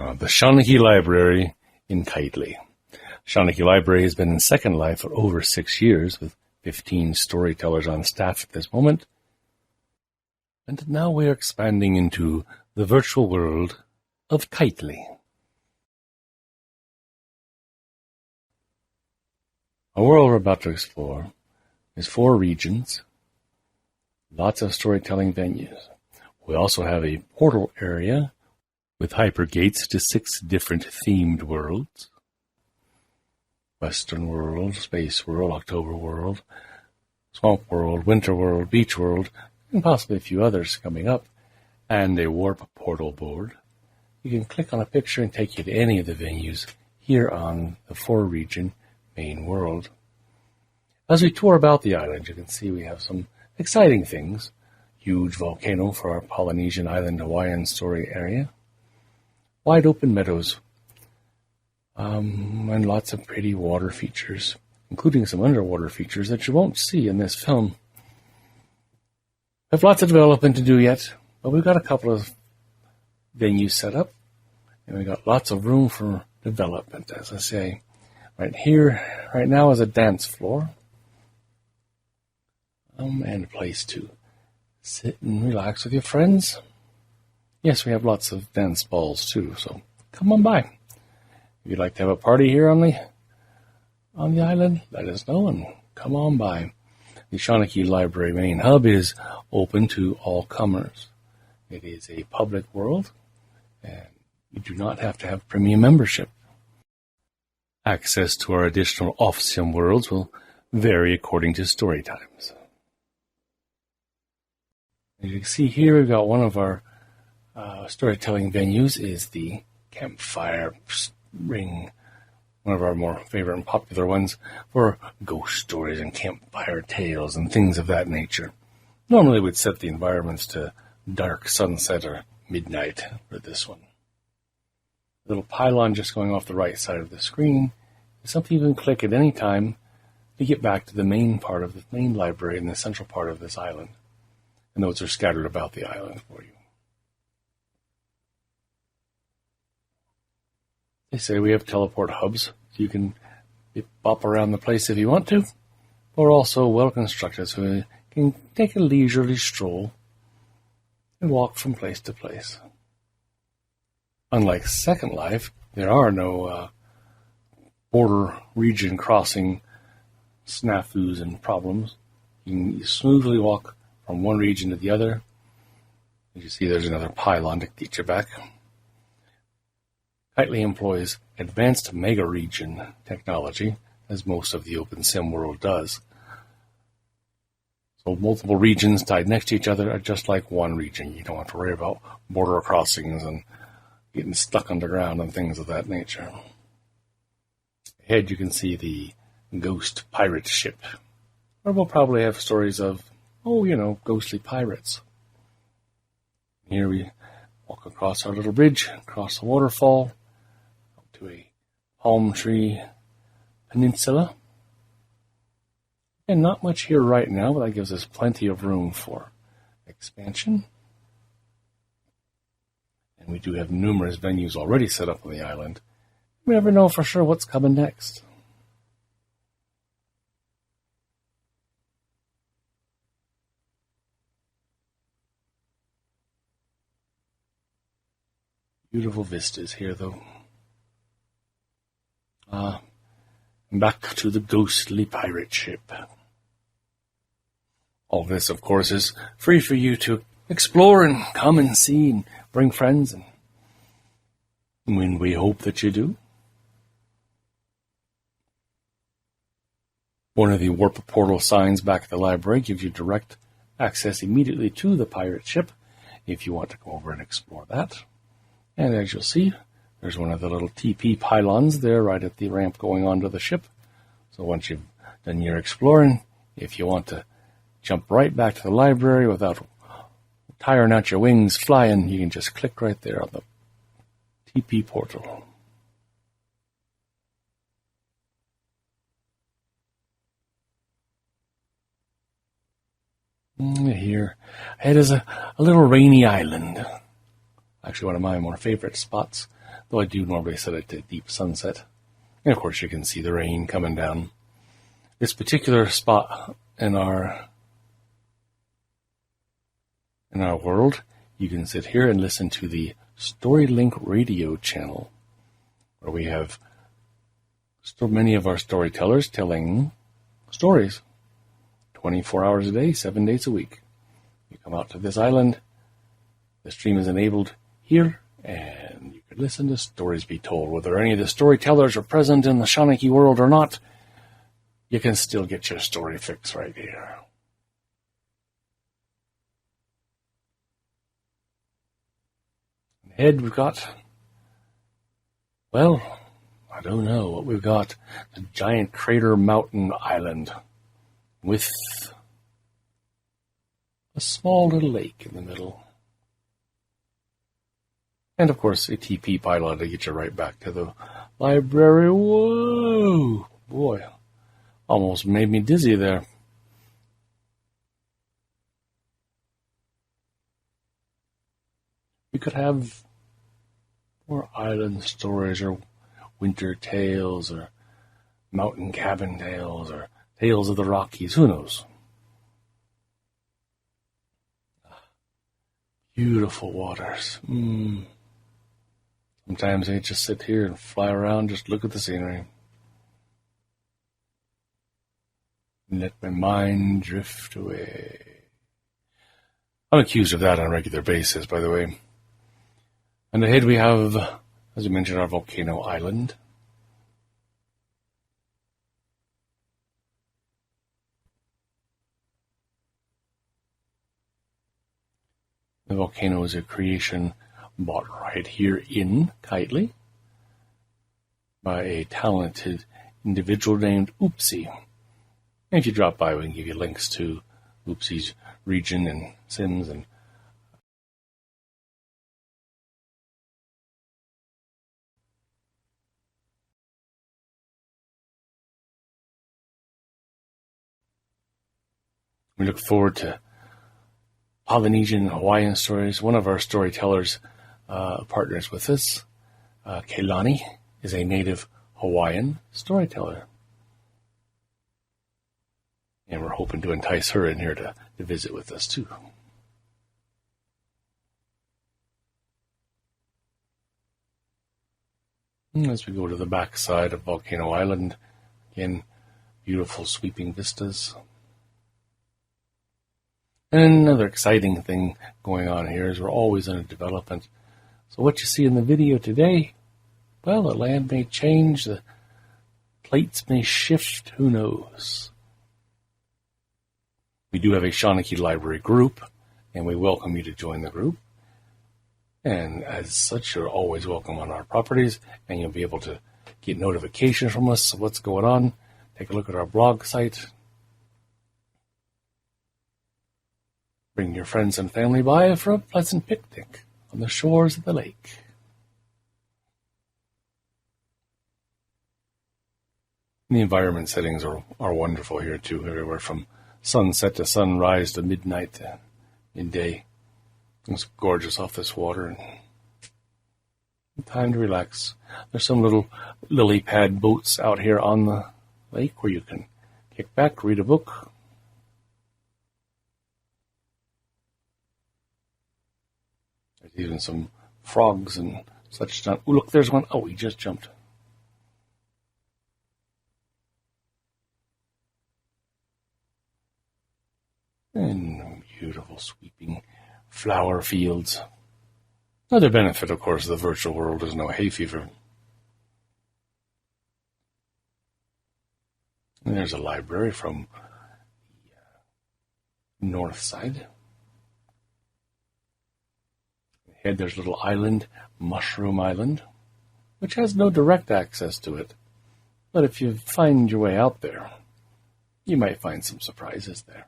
The Seanchai Library in Kitely. Seanchai Library has been in Second Life for over 6 years, with 15 storytellers on staff at this moment. And now we are expanding into the virtual world of Kitely. Our world we're about to explore is 4 regions, lots of storytelling venues. We also have a portal area with hypergates to 6 different themed worlds. Western World, Space World, October World, Swamp World, Winterworld, Beachworld, and possibly a few others coming up, and a warp portal board. You can click on a picture and take you to any of the venues here on the 4-region main world. As we tour about the island, you can see we have some exciting things. Huge volcano for our Polynesian island Hawaiian story area. Wide open meadows. And lots of pretty water features, including some underwater features that you won't see in this film. We have lots of development to do yet, but we've got a couple of venues set up, and we've got lots of room for development, as I say. Right here, right now, is a dance floor, and a place to sit and relax with your friends. Yes, we have lots of dance balls too, so come on by. If you'd like to have a party here on the island, let us know and come on by. The Seanchai Library main hub is open to all comers. It is a public world, and you do not have to have premium membership. Access to our additional off-sim worlds will vary according to story times. As you can see here, we've got one of our storytelling venues is the campfire ring, one of our more favorite and popular ones for ghost stories and campfire tales and things of that nature. Normally we'd set the environments to dark sunset or midnight for this one. The little pylon just going off the right side of the screen is something you can click at any time to get back to the main part of the main library in the central part of this island. And notes are scattered about the island for you. They say we have teleport hubs, so you can bop around the place if you want to, or also well constructed so you can take a leisurely stroll and walk from place to place. Unlike Second Life, there are no border region crossing snafus and problems. You can smoothly walk from one region to the other. As you see, there's another pylon to get you back. Kitely employs advanced mega-region technology, as most of the open sim world does. So multiple regions tied next to each other are just like one region. You don't have to worry about border crossings and getting stuck underground and things of that nature. Ahead you can see the ghost pirate ship, where we'll probably have stories of, ghostly pirates. Here we walk across our little bridge, across the waterfall, to a palm tree peninsula. And not much here right now, but that gives us plenty of room for expansion. And we do have numerous venues already set up on the island. We never know for sure what's coming next. Beautiful vistas here, though. Back to the ghostly pirate ship. All this, of course, is free for you to explore and come and see and bring friends, and when we hope that you do. One of the warp portal signs back at the library gives you direct access immediately to the pirate ship if you want to go over and explore that. And as you'll see, there's one of the little TP pylons there right at the ramp going onto the ship. So once you've done your exploring, if you want to jump right back to the library without tiring out your wings flying, you can just click right there on the TP portal. Here, ahead is a little rainy island. Actually, one of my more favorite spots. though I do normally set it to deep sunset. And of course you can see the rain coming down. This particular spot in our world, you can sit here and listen to the StoryLink radio channel, where we have so many of our storytellers telling stories 24 hours a day, 7 days a week. You come out to this island, the stream is enabled here, and you can listen to stories be told. Whether any of the storytellers are present in the Seanchai world or not, you can still get your story fix right here. Ahead we've got, well, I don't know what we've got. The giant crater mountain island with a small little lake in the middle. And of course a TP pylon to get you right back to the library. Whoa! Boy, almost made me dizzy there. We could have more island stories or winter tales or mountain cabin tales or tales of the Rockies. Who knows? Beautiful waters. Sometimes I just sit here and fly around, just look at the scenery. And let my mind drift away. I'm accused of that on a regular basis, by the way. And ahead we have, as I mentioned, our volcano island. The volcano is a creation bought right here in Kitely by a talented individual named Oopsie. And if you drop by, we can give you links to Oopsie's region and Sims and we look forward to Polynesian and Hawaiian stories. One of our storytellers partners with us, Keilani, is a native Hawaiian storyteller. And we're hoping to entice her in here to visit with us too. As we go to the back side of Volcano Island, again, beautiful sweeping vistas. And another exciting thing going on here is we're always under development. So what you see in the video today, well, the land may change, the plates may shift, who knows. We do have a Seanchai Library group, and we welcome you to join the group. And as such, you're always welcome on our properties, and you'll be able to get notifications from us of what's going on. Take a look at our blog site. Bring your friends and family by for a pleasant picnic on the shores of the lake. And the environment settings are wonderful here too, everywhere from sunset to sunrise to midnight to midday. It's gorgeous off this water and time to relax. There's some little lily pad boats out here on the lake where you can kick back, read a book. There's even some frogs and such. Oh, look, there's one. Oh, he just jumped. And beautiful sweeping flower fields. Another benefit, of course, of the virtual world is no hay fever. And there's a library from the north side. Ahead there's a little island, Mushroom Island, which has no direct access to it. But if you find your way out there, you might find some surprises there.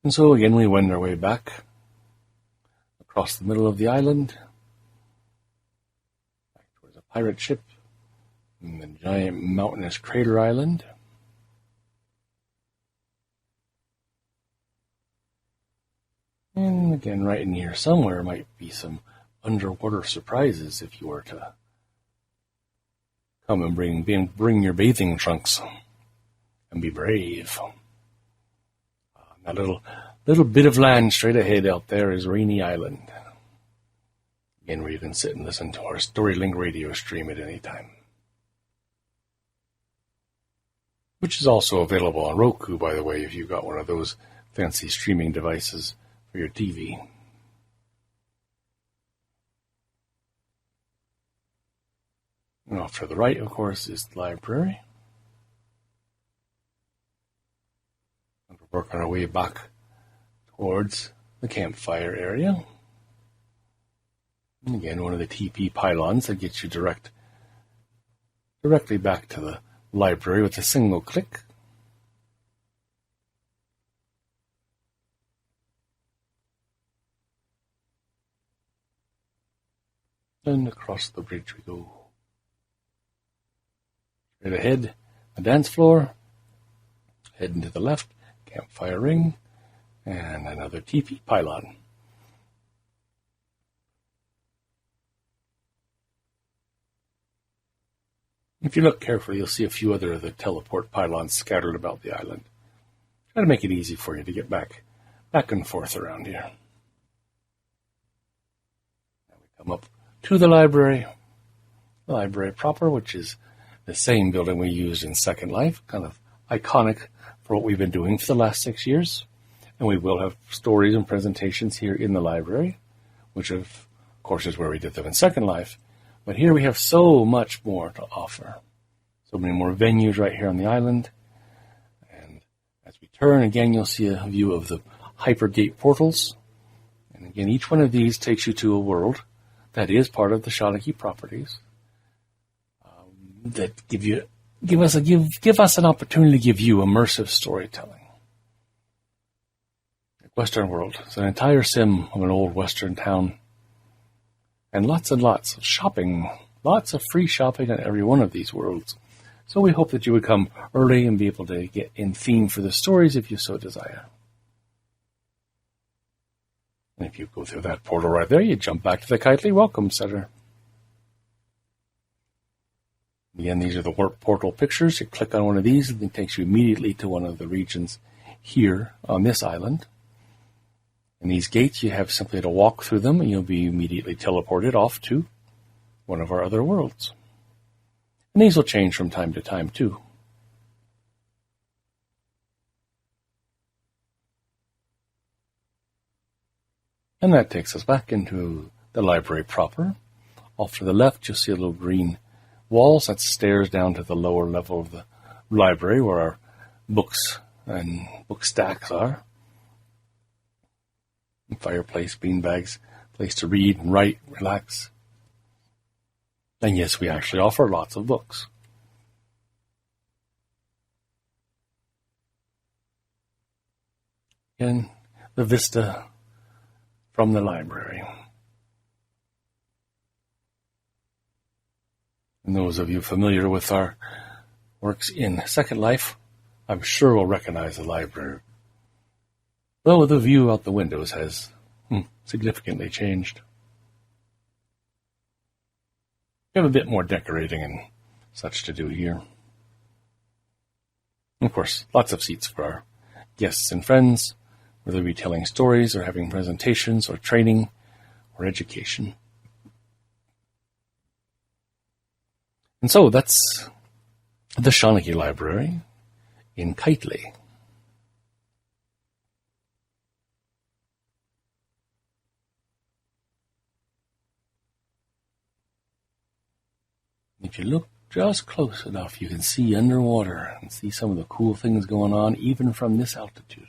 And so again, we wend our way back across the middle of the island, back towards a pirate ship, and the giant mountainous crater island. And again, right in here somewhere might be some underwater surprises if you were to come and bring your bathing trunks and be brave. That little bit of land straight ahead out there is Rainy Island. Again, where you can sit and listen to our StoryLink radio stream at any time. Which is also available on Roku, by the way, if you've got one of those fancy streaming devices for your TV. And off to the right, of course, is the library. And we're working our way back towards the campfire area. And again, one of the TP pylons that gets you directly back to the library with a single click. And across the bridge we go. Straight ahead, a dance floor. Heading to the left, campfire ring, and another TP pylon. If you look carefully, you'll see a few other of the teleport pylons scattered about the island. Try to make it easy for you to get back and forth around here. Now we come up to the library proper, which is the same building we used in Second Life, kind of iconic for what we've been doing for the last 6 years. And we will have stories and presentations here in the library, which of course is where we did them in Second Life. But here we have so much more to offer. So many more venues right here on the island. And as we turn, again, you'll see a view of the Hypergate portals. And again, each one of these takes you to a world that is part of the Seanchai properties that give us an opportunity to give you immersive storytelling. Like Westworld, it's an entire sim of an old Western town. And lots of shopping, lots of free shopping at every one of these worlds. So we hope that you would come early and be able to get in theme for the stories if you so desire. And if you go through that portal right there, you jump back to the Kitely Welcome Center. Again, these are the warp portal pictures. You click on one of these and it takes you immediately to one of the regions here on this island. And these gates, you have simply to walk through them and you'll be immediately teleported off to one of our other worlds. And these will change from time to time too. And that takes us back into the library proper. Off to the left, you'll see a little green walls. That's stairs down to the lower level of the library where our books and book stacks are. Fireplace, beanbags, place to read and write, relax. And yes, we actually offer lots of books. Again, the vista from the library. And those of you familiar with our works in Second Life, I'm sure will recognize the library. Though the view out the windows has significantly changed. We have a bit more decorating and such to do here. Of course, lots of seats for our guests and friends, whether they be telling stories or having presentations or training or education. And so that's the Seanchai Library in Kitely. If you look just close enough, you can see underwater and see some of the cool things going on even from this altitude.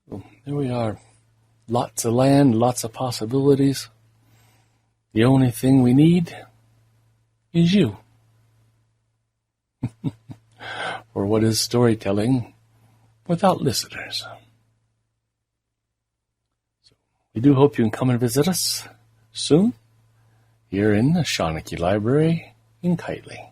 So there we are. Lots of land, lots of possibilities. The only thing we need is you. Or what is storytelling without listeners? So we do hope you can come and visit us soon here in the Seanchai Library in Kitely.